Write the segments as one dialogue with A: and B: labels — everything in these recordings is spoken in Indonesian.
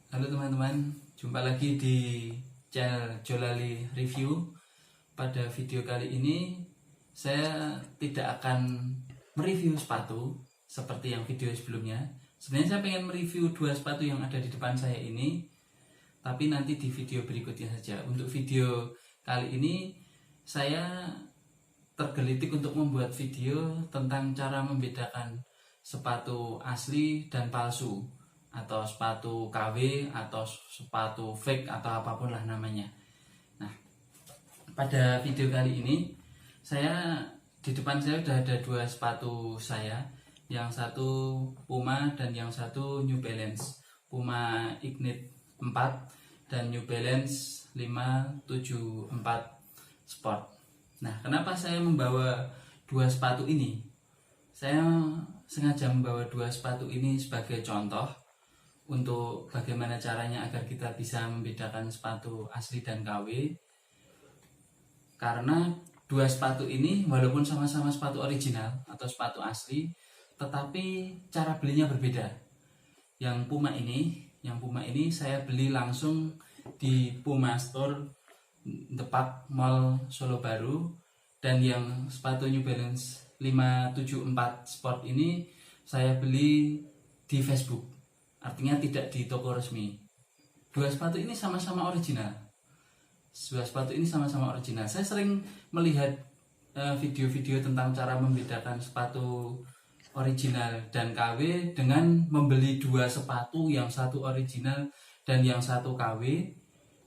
A: Halo teman-teman, jumpa lagi di channel Jolali Review. Pada video kali ini saya tidak akan mereview sepatu seperti yang video sebelumnya. Sebenarnya saya pengen mereview dua sepatu yang ada di depan saya ini, tapi nanti di video berikutnya saja. Untuk video kali ini saya tergelitik untuk membuat video tentang cara membedakan sepatu asli dan palsu, atau sepatu KW atau sepatu fake atau apapun lah namanya. Nah, pada video kali ini di depan saya sudah ada dua sepatu saya, yang satu Puma dan yang satu New Balance. Puma Ignite 4 dan New Balance 574 Sport. Nah, kenapa saya membawa dua sepatu ini? Saya sengaja membawa dua sepatu ini sebagai contoh untuk bagaimana caranya agar kita bisa membedakan sepatu asli dan KW. Karena dua sepatu ini walaupun sama-sama sepatu original atau sepatu asli, tetapi cara belinya berbeda. Yang Puma ini saya beli langsung di Puma Store tepat Mall Solo Baru, dan yang sepatu New Balance 574 Sport ini saya beli di Facebook. Artinya tidak di toko resmi. Dua sepatu ini sama-sama original. Saya sering melihat video-video tentang cara membedakan sepatu original dan KW dengan membeli dua sepatu, yang satu original dan yang satu KW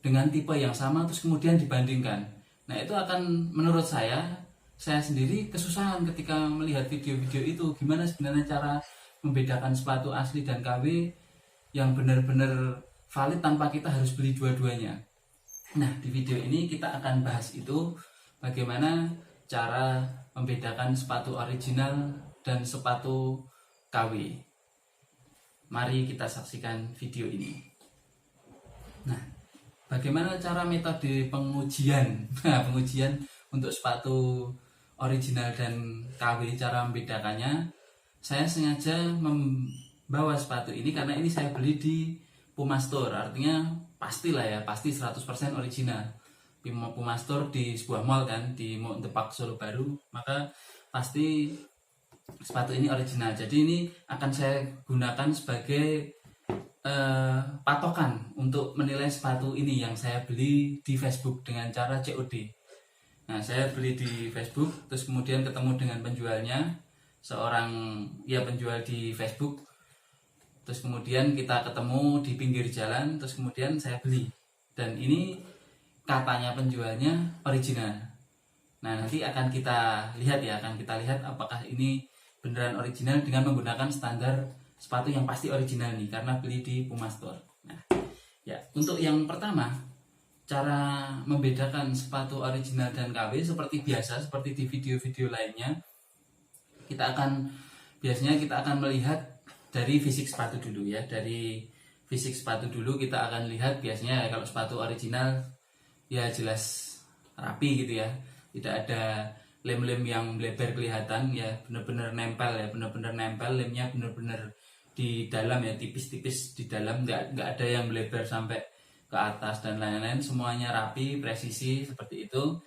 A: dengan tipe yang sama, terus kemudian dibandingkan. Nah, itu akan, menurut saya sendiri kesusahan ketika melihat video-video itu. Gimana sebenarnya cara membedakan sepatu asli dan KW yang benar-benar valid tanpa kita harus beli dua-duanya. Nah, di video ini kita akan bahas itu, bagaimana cara membedakan sepatu original dan sepatu KW. Mari kita saksikan video ini. Nah, bagaimana cara metode pengujian? Pengujian untuk sepatu original dan KW, cara membedakannya. Saya sengaja membawa sepatu ini karena ini saya beli di Puma Store. Artinya pastilah ya, pasti 100% original. Puma Store di sebuah mall kan, di Mall Depak Solo Baru, maka pasti sepatu ini original. Jadi ini akan saya gunakan sebagai patokan untuk menilai sepatu ini yang saya beli di Facebook dengan cara COD. Nah, saya beli di Facebook, terus kemudian ketemu dengan penjualnya, seorang penjual di Facebook. Terus kemudian kita ketemu di pinggir jalan, terus kemudian saya beli. Dan ini katanya penjualnya original. Nah, nanti akan kita lihat apakah ini beneran original dengan menggunakan standar sepatu yang pasti original nih, karena beli di Puma Store. Nah, ya, untuk yang pertama, cara membedakan sepatu original dan KW seperti biasa, seperti di video-video lainnya. Biasanya kita akan melihat dari fisik sepatu dulu ya. Dari fisik sepatu dulu kita akan lihat, biasanya kalau sepatu original ya jelas rapi gitu ya. Tidak ada lem-lem yang melebar kelihatan ya, benar-benar nempel, lemnya benar-benar di dalam ya, tipis-tipis di dalam, nggak ada yang melebar sampai ke atas dan lain-lain, semuanya rapi, presisi seperti itu.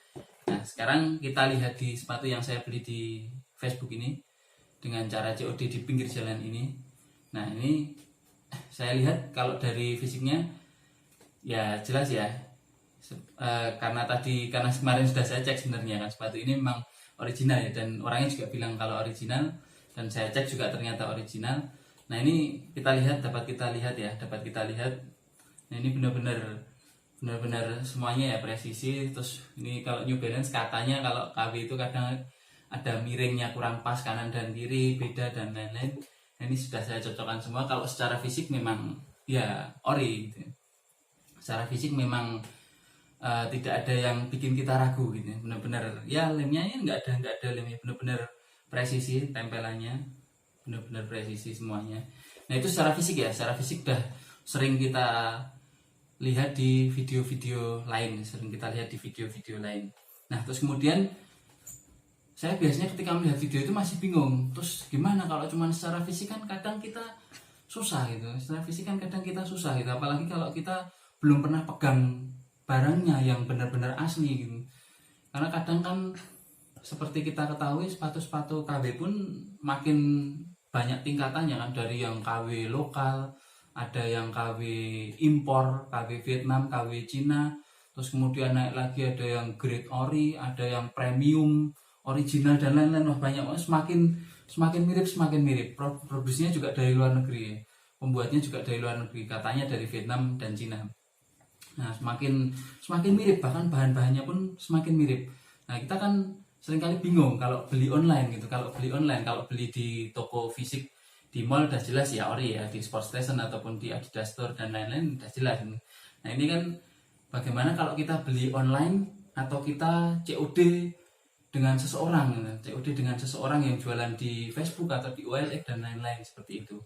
A: Nah, sekarang kita lihat di sepatu yang saya beli di Facebook ini dengan cara COD di pinggir jalan ini. Nah, ini saya lihat kalau dari fisiknya ya jelas ya, karena kemarin sudah saya cek sebenarnya kan sepatu ini memang original ya, dan orangnya juga bilang kalau original, dan saya cek juga ternyata original. Nah, ini dapat kita lihat. Nah, ini benar-benar semuanya ya presisi. Terus ini kalau New Balance katanya kalau KW itu kadang ada miringnya, kurang pas kanan dan kiri, beda dan lain-lain. Nah, ini sudah saya cocokkan semua. Kalau secara fisik memang ya ori gitu. Secara fisik memang tidak ada yang bikin kita ragu gitu. Benar-benar ya, lemnya ya nggak ada lemnya, benar-benar presisi tempelannya, benar-benar presisi semuanya. Nah, itu secara fisik ya. Secara fisik udah sering kita lihat di video-video lain. Nah, terus kemudian saya biasanya ketika melihat video itu masih bingung. Terus gimana kalau cuma secara fisik, kan kadang kita susah gitu. Secara fisik kan kadang kita susah gitu, apalagi kalau kita belum pernah pegang barangnya yang benar-benar asli gitu. Karena kadang kan seperti kita ketahui sepatu-sepatu KW pun makin banyak tingkatannya kan, dari yang KW lokal, ada yang KW impor, KW Vietnam, KW Cina, terus kemudian naik lagi ada yang grade ori, ada yang premium, original dan lain-lain. Wah, banyak banget, semakin mirip. Produksinya juga dari luar negeri ya. Pembuatnya juga dari luar negeri, katanya dari Vietnam dan Cina. Nah, semakin mirip, bahkan bahan-bahannya pun semakin mirip. Nah, kita kan seringkali bingung kalau beli online gitu. Kalau beli di toko fisik di mall udah jelas ya ori ya, di Sport Station ataupun di Adidas Store dan lain-lain udah jelas. Nah, ini kan bagaimana kalau kita beli online atau kita COD dengan seseorang, yang jualan di Facebook atau di OLX dan lain-lain seperti itu.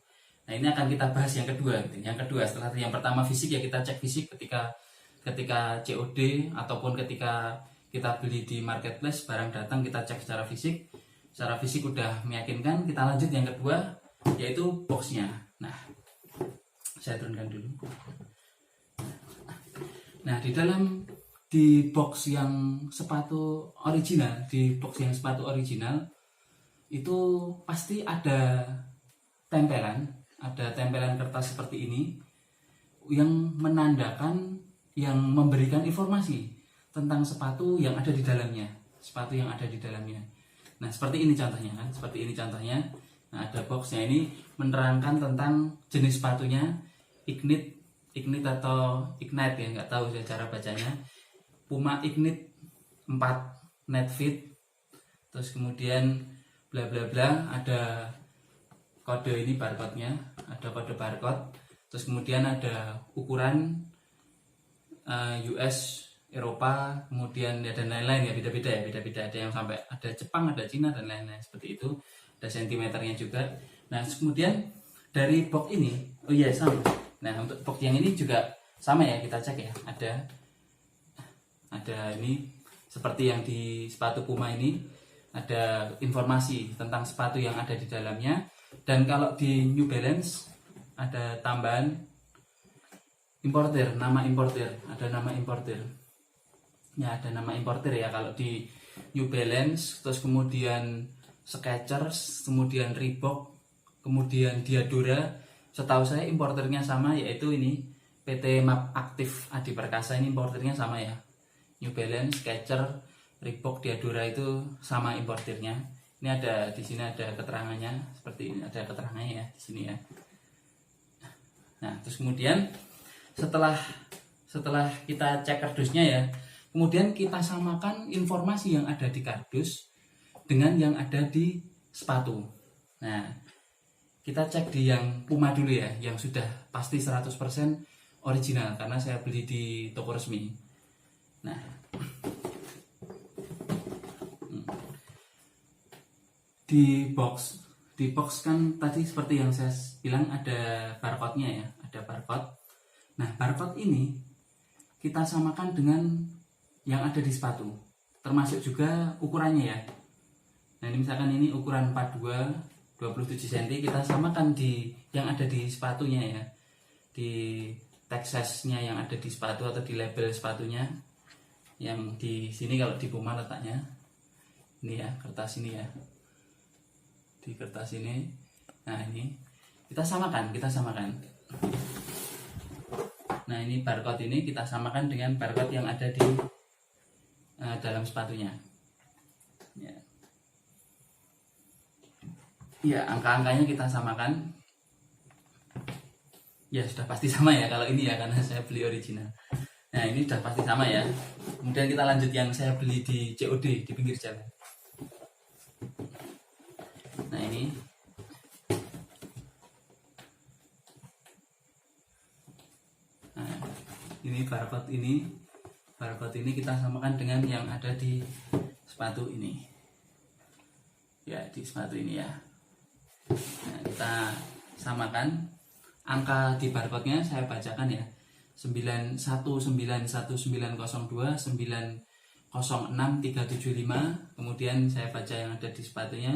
A: Nah, ini akan kita bahas yang kedua gitu. Yang kedua, setelah yang pertama fisik ya, kita cek fisik ketika COD ataupun ketika kita beli di marketplace, barang datang kita cek secara fisik udah meyakinkan, kita lanjut yang kedua yaitu boxnya. Nah, saya turunkan dulu. Nah, di box yang sepatu original, itu pasti ada tempelan kertas seperti ini yang menandakan, yang memberikan informasi tentang sepatu yang ada di dalamnya. Nah, seperti ini contohnya. Nah, ada boxnya ini menerangkan tentang jenis sepatunya, Ignite atau Ignite ya, nggak tahu saya cara bacanya. Puma Ignite 4 net fit. Terus kemudian bla bla bla, ada kode ini barcode-nya, ada kode barcode. Terus kemudian ada ukuran US, Eropa, kemudian ya dan lain-lain ya, beda-beda. Ada yang sampai ada Jepang, ada Cina dan lain-lain seperti itu. Ada sentimeternya juga. Nah, kemudian dari box ini, sama. Nah, untuk box yang ini juga sama ya, kita cek ya. Ada ini seperti yang di sepatu Puma ini, ada informasi tentang sepatu yang ada di dalamnya. Dan kalau di New Balance ada tambahan importer, ada nama importer. Ya, ada nama importer ya kalau di New Balance, terus kemudian Skechers, kemudian Reebok, kemudian Diadora. Setahu saya importernya sama, yaitu ini PT Map Aktif Adi Perkasa, ini importernya sama ya. New Balance, Skechers, Reebok, Diadora itu sama importernya. Ini ada di sini ada keterangannya seperti ini, ada keterangannya ya di sini ya. Nah, terus kemudian setelah kita cek kardusnya ya, kemudian kita samakan informasi yang ada di kardus dengan yang ada di sepatu. Nah, kita cek di yang Puma dulu ya, yang sudah pasti 100% original karena saya beli di toko resmi. Nah, di box kan tadi seperti yang saya bilang ada barcode-nya ya, ada barcode. Nah, barcode ini kita samakan dengan yang ada di sepatu, termasuk juga ukurannya ya. Nah, ini misalkan ini ukuran 42 27 cm, kita samakan di yang ada di sepatunya ya, di Texasnya yang ada di sepatu atau di label sepatunya. Yang di sini kalau di Puma letaknya ini ya, kertas ini ya, di kertas ini. Nah, ini kita samakan. Nah, ini barcode ini kita samakan dengan barcode yang ada di dalam sepatunya ya. Ya, angka-angkanya kita samakan. Ya, sudah pasti sama ya kalau ini ya, karena saya beli original. Nah, ini sudah pasti sama ya. Kemudian kita lanjut yang saya beli di COD di pinggir jalan. Nah, ini barcode ini kita samakan dengan yang ada di sepatu ini ya, di sepatu ini ya. Nah, kita samakan angka di barcode-nya, saya bacakan ya, 9191902 906375. Kemudian saya baca yang ada di sepatunya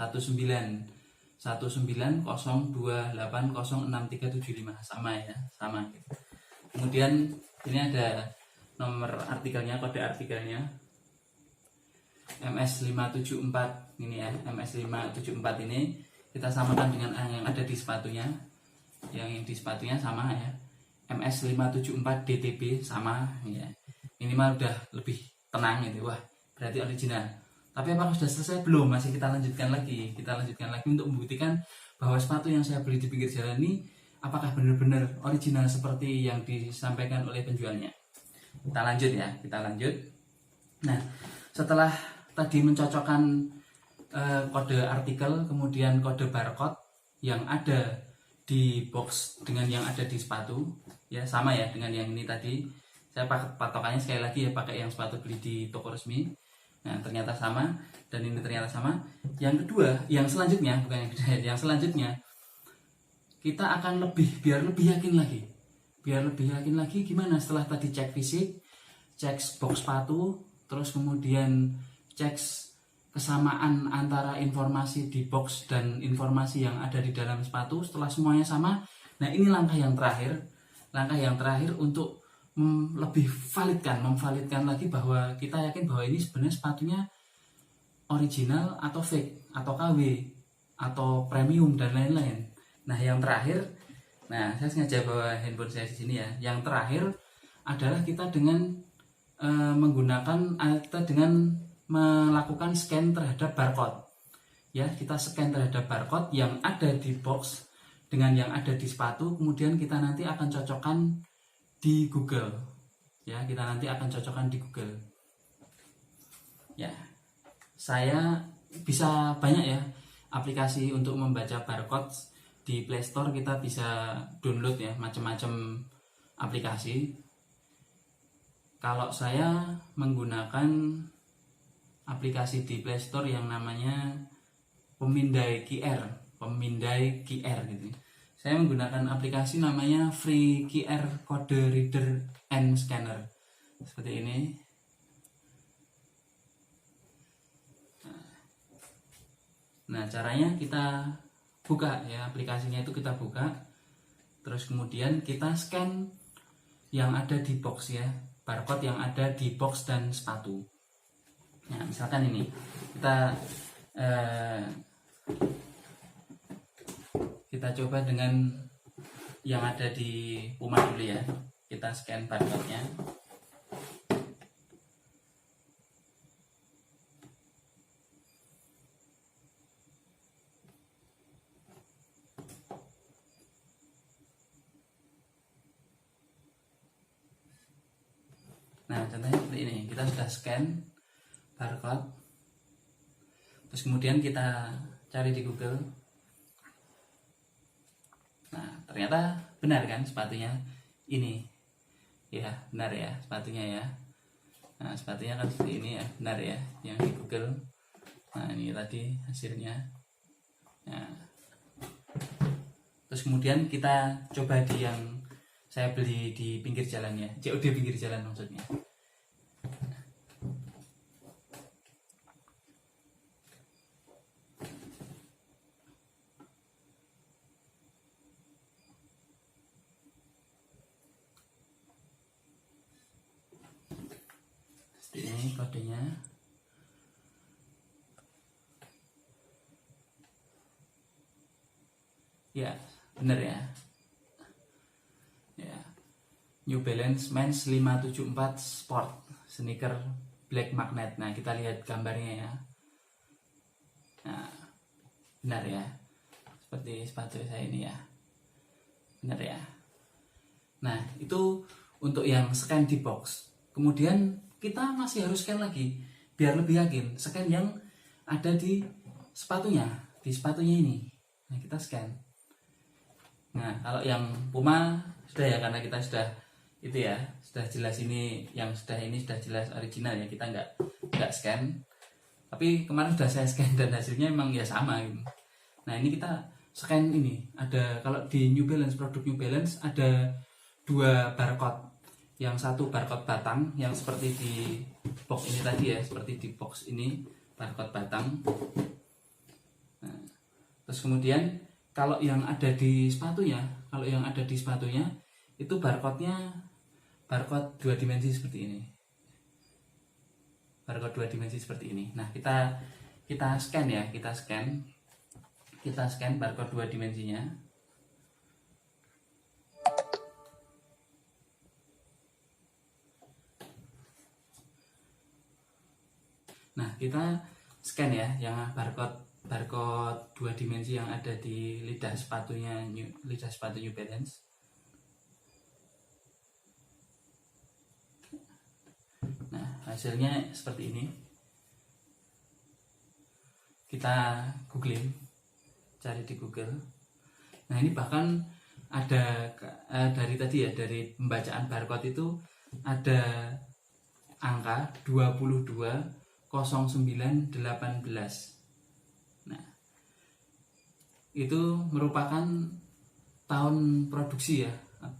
A: 1902806375 sama ya, sama gitu. Kemudian ini ada nomor artikelnya, kode artikelnya MS574 ini ya. MS574 ini kita samakan dengan yang ada di sepatunya. Yang di sepatunya sama ya, MS574 DTB sama ya. Minimal udah lebih tenang gitu, wah berarti original. Tapi apakah sudah selesai? Belum, masih kita lanjutkan lagi untuk membuktikan bahwa sepatu yang saya beli di pinggir jalan ini apakah benar-benar original seperti yang disampaikan oleh penjualnya. Kita lanjut. Nah, setelah tadi mencocokkan kode artikel, kemudian kode barcode yang ada di box dengan yang ada di sepatu, ya sama ya dengan yang ini tadi. Saya patokannya sekali lagi ya pakai yang sepatu beli di toko resmi. Nah, ternyata sama, dan ini ternyata sama. Yang kedua, yang selanjutnya, bukan yang kedua, yang selanjutnya kita akan biar lebih yakin lagi gimana setelah tadi cek fisik, cek box sepatu, terus kemudian cek kesamaan antara informasi di box dan informasi yang ada di dalam sepatu. Setelah semuanya sama, nah ini langkah yang terakhir untuk lebih memvalidkan lagi bahwa kita yakin bahwa ini sebenarnya sepatunya original atau fake atau KW atau premium dan lain-lain. Nah yang terakhir, saya sengaja bawa handphone saya di sini ya. Yang terakhir adalah kita dengan melakukan scan terhadap barcode. Ya, kita scan terhadap barcode yang ada di box dengan yang ada di sepatu, kemudian kita nanti akan cocokkan di Google. Ya, Ya, saya bisa banyak ya aplikasi untuk membaca barcode. Di Play Store kita bisa download ya macam-macam aplikasi. Kalau saya menggunakan aplikasi di Play Store yang namanya Pemindai QR gitu. Saya menggunakan aplikasi namanya Free QR Code Reader and Scanner. Seperti ini. Nah, caranya kita buka ya, aplikasinya itu kita buka, terus kemudian kita scan yang ada di box ya, barcode yang ada di box dan sepatu. Nah, misalkan ini kita coba dengan yang ada di Puma dulu ya. Kita scan barcode-nya. Nah, contohnya seperti ini. Kita sudah scan barcode, terus kemudian kita cari di Google. Nah, ternyata benar kan sepatunya ini ya, benar ya sepatunya ya. Nah, sepatunya kan seperti ini ya, benar ya yang di Google. Nah, ini tadi hasilnya. Nah, terus kemudian kita coba di yang saya beli di pinggir jalan ya, COD pinggir jalan maksudnya. Ini kodenya. Ya, benar ya. Ya. New Balance Men's 574 Sport sneaker black magnet. Nah, kita lihat gambarnya ya. Nah, benar ya. Seperti sepatu saya ini ya. Benar ya. Nah, itu untuk yang scan di box. Kemudian kita masih harus scan lagi biar lebih yakin, scan yang ada di sepatunya ini. Nah, kita scan. Nah, kalau yang Puma sudah ya, karena kita sudah itu ya, sudah jelas ini yang sudah jelas original ya, kita nggak scan. Tapi kemarin sudah saya scan dan hasilnya emang ya sama gitu. Nah, ini kita scan ini. Ada kalau di New Balance, produk New Balance ada 2 barcode. Yang satu barcode batang yang seperti di box ini tadi ya, seperti di box ini barcode batang. Nah, terus kemudian kalau yang ada di sepatunya, itu barcode 2 dimensi seperti ini. Barcode 2 dimensi seperti ini. Nah, kita scan ya, kita scan barcode 2 dimensinya. Nah, kita scan ya yang barcode 2 dimensi yang ada di lidah sepatu New Balance. Nah, hasilnya seperti ini. Kita googling, cari di Google. Nah, ini bahkan ada dari tadi ya, dari pembacaan barcode itu ada angka 220918. Nah, itu merupakan tahun produksi ya,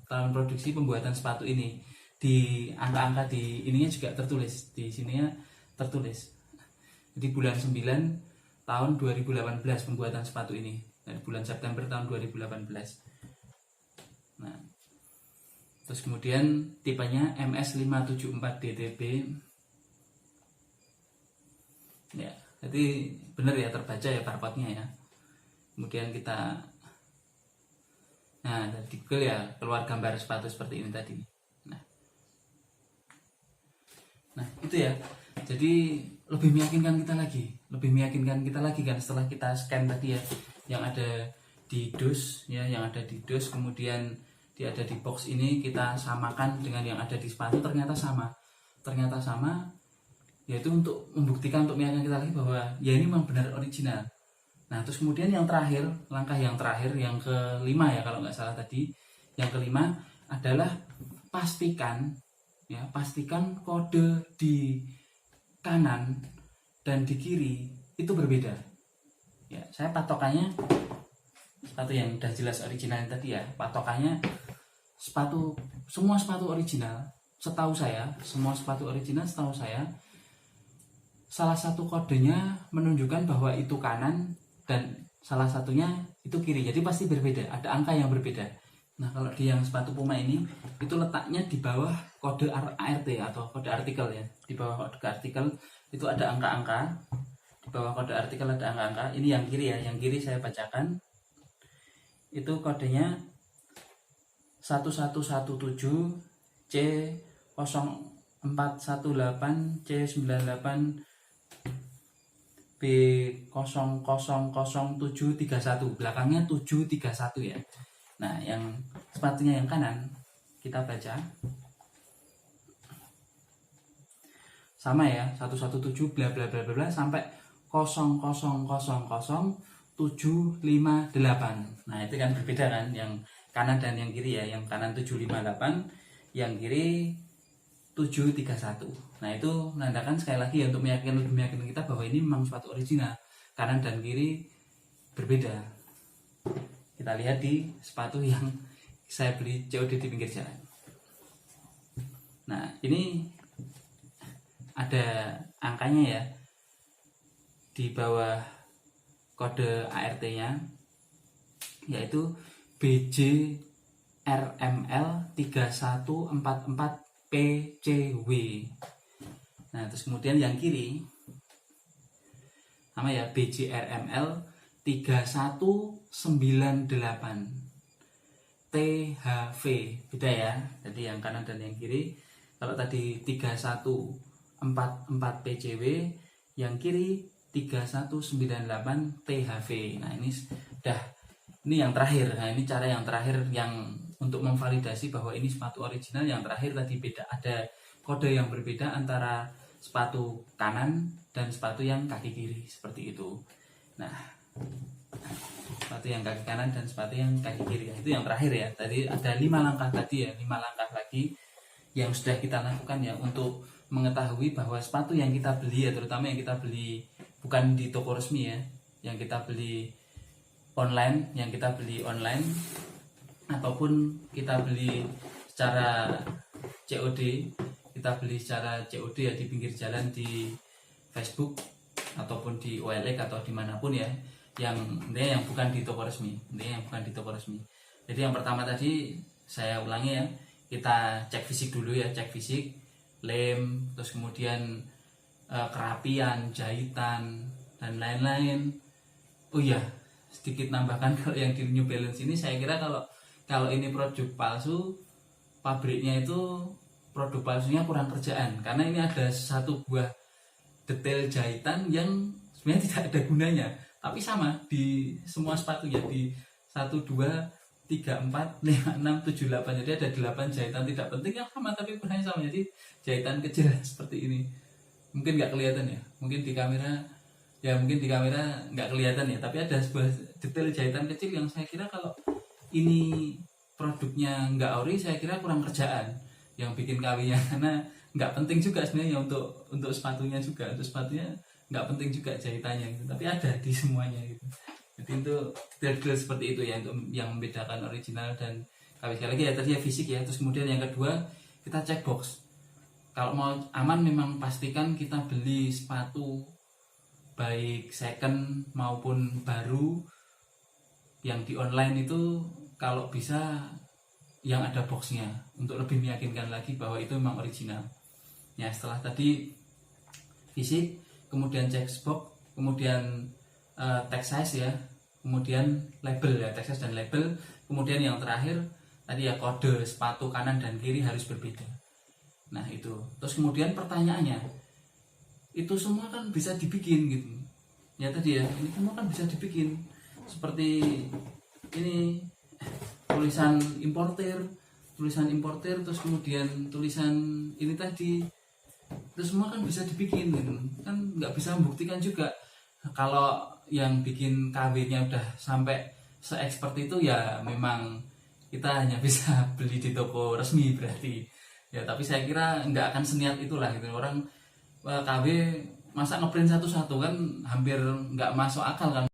A: tahun produksi pembuatan sepatu ini. Di angka-angka di ininya juga tertulis, di sininya tertulis. Jadi bulan 9 tahun 2018 pembuatan sepatu ini, dari bulan September tahun 2018. Nah, terus kemudian tipenya MS574DTB. Ya, jadi benar ya, terbaca ya barcode-nya ya. Kemudian kita, nah di Google ya keluar gambar sepatu seperti ini tadi. Nah itu ya, jadi lebih meyakinkan kita lagi kan setelah kita scan tadi ya, yang ada di dus ya, kemudian dia ada di box ini, kita samakan dengan yang ada di sepatu, ternyata sama, yaitu untuk membuktikan, untuk meyakinkan kita lagi bahwa ya ini memang benar original. Nah terus kemudian yang terakhir, langkah yang terakhir, yang kelima ya kalau nggak salah tadi, yang kelima adalah pastikan kode di kanan dan di kiri itu berbeda. Ya, saya patokannya sepatu yang udah jelas original tadi ya, patokannya semua sepatu original setahu saya, salah satu kodenya menunjukkan bahwa itu kanan dan salah satunya itu kiri. Jadi pasti berbeda, ada angka yang berbeda. Nah, kalau di yang sepatu Puma ini itu letaknya di bawah kode ART atau kode artikel ya. Di bawah kode artikel itu ada angka-angka. Di bawah kode artikel ada angka-angka. Ini yang kiri ya, yang kiri saya bacakan. Itu kodenya 1117 C0418 C98 B000731. Belakangnya 731 ya. Nah, yang sepatunya yang kanan kita baca sama ya, 117 bla bla bla bla sampai 0000758. Nah, itu kan berbeda kan, yang kanan dan yang kiri ya, yang kanan 758, yang kiri 731. Nah, itu menandakan sekali lagi ya, untuk meyakinkan kita bahwa ini memang sepatu original, kanan dan kiri berbeda. Kita lihat di sepatu yang saya beli COD di pinggir jalan. Nah, ini ada angkanya ya di bawah kode ART-nya, yaitu BJRML 3144PCW. Nah, terus kemudian yang kiri sama ya, BJRML 3198 THV. Beda ya, jadi yang kanan dan yang kiri. Kalau tadi 3144 PCW, yang kiri 3198 THV. Nah, ini yang terakhir. Nah, ini cara yang terakhir yang untuk memvalidasi bahwa ini sepatu original. Yang terakhir tadi beda, ada kode yang berbeda antara sepatu kanan dan sepatu yang kaki kiri, seperti itu. Nah, sepatu yang kaki kanan dan sepatu yang kaki kiri, itu yang terakhir ya. Tadi ada 5 langkah tadi ya, 5 langkah lagi yang sudah kita lakukan ya untuk mengetahui bahwa sepatu yang kita beli ya, terutama yang kita beli bukan di toko resmi ya, yang kita beli online, ataupun kita beli secara COD, ya di pinggir jalan, di Facebook ataupun di OLX atau dimanapun ya, yang bukan di toko resmi, Jadi yang pertama tadi saya ulangi ya, kita cek fisik dulu ya, cek fisik, lem, terus kemudian kerapian, jahitan dan lain-lain. Oh iya, sedikit nambahkan kalau yang di New Balance ini saya kira kalau ini produk palsu, pabriknya itu produk palsunya kurang kerjaan, karena ini ada satu buah detail jahitan yang sebenarnya tidak ada gunanya, tapi sama di semua sepatu ya, di 1, 2, 3, 4, 5, 6, 7, 8, jadi ada 8 jahitan tidak penting yang sama tapi gunanya sama, jadi jahitan kecil seperti ini. Mungkin nggak kelihatan ya, mungkin di kamera nggak kelihatan ya, tapi ada sebuah detail jahitan kecil yang saya kira kalau ini produknya nggak ori, saya kira kurang kerjaan yang bikin KW-nya, karena nggak penting juga sebenarnya untuk sepatunya juga, nggak penting juga jahitannya gitu, tapi ada di semuanya gitu. Jadi itu detail seperti itu ya, untuk yang membedakan original dan KW. Sekali lagi ya, tadi ya fisik ya. Terus kemudian yang kedua, kita cek box. Kalau mau aman memang pastikan kita beli sepatu baik second maupun baru yang di online itu kalau bisa yang ada boxnya, untuk lebih meyakinkan lagi bahwa itu memang original ya. Setelah tadi fisik, kemudian cek box, kemudian tag size ya, kemudian label ya, tag size dan label, kemudian yang terakhir tadi ya, kode sepatu kanan dan kiri harus berbeda. Nah itu, terus kemudian pertanyaannya, itu semua kan bisa dibikin gitu ya, tadi ya, ini semua kan bisa dibikin seperti ini, tulisan importer, terus kemudian tulisan ini tadi, itu semua kan bisa dibikin gitu. Kan nggak bisa membuktikan juga. Kalau yang bikin KW-nya udah sampai se-expert itu ya memang kita hanya bisa beli di toko resmi berarti ya, tapi saya kira nggak akan seniat itulah gitu. Orang KW masa ngeprint satu-satu kan hampir nggak masuk akal kan.